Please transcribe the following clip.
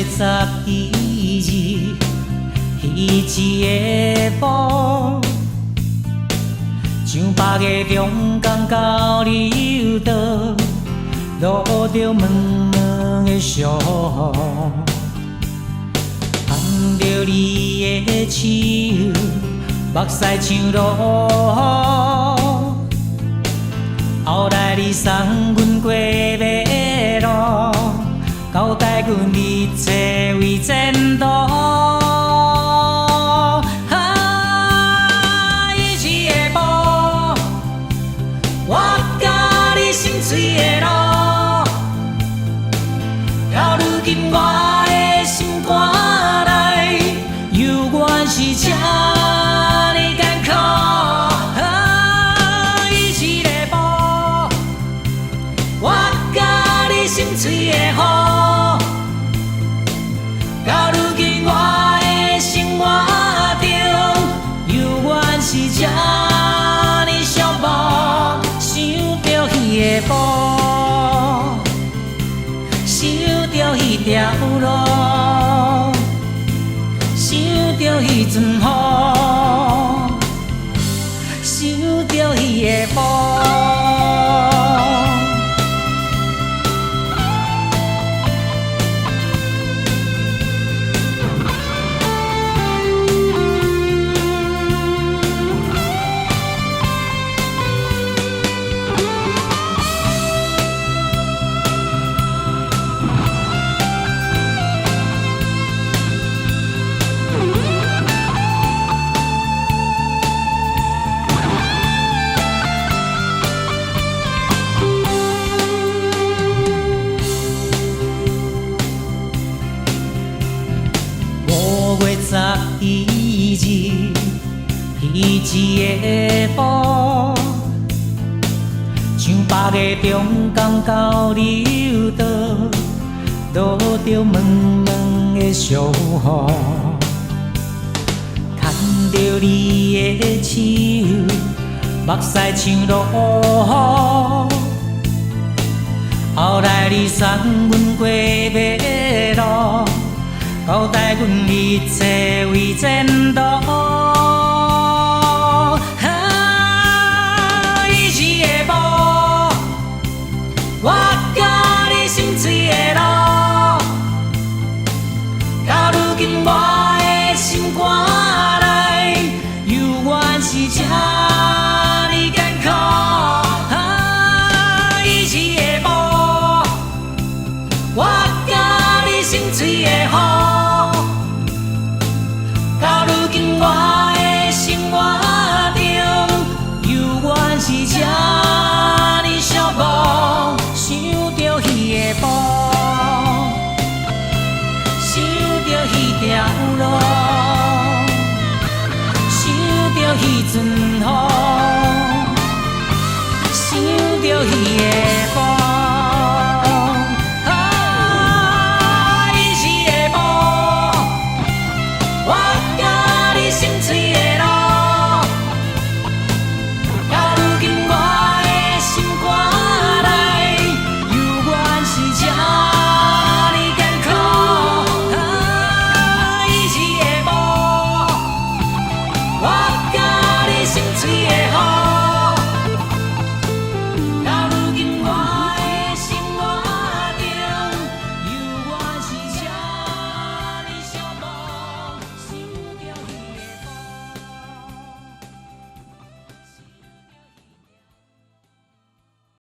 12日，迄一个晡，像八个中港到柳岛，落着闷闷的霜。牵着你的手，目屎像落。后来你送阮过马路，交代阮一切为前途。伊一个晡，我甲你心碎的路，到如今我的心肝内，犹原是这呢艰苦。心碎的雨，到如今我的生活中，犹原是这呢寂寞。想着彼个晡，想着彼条路，想着彼阵雨，想着彼个晡。5月11日，迄一个晡，像八个中港到柳岛，落着闷闷的霜。牵着你的手，目屎像落。后来你送阮过马路，交代阮一切为前途。伊一个晡，我甲你心碎的路，到如今我的心肝内，犹原是这呢艰苦。伊一个晡，我甲你心碎的雨。我的生活中，犹原是这呢寂寞。想着彼个晡，想着彼条路，想着彼阵雨，想着彼个。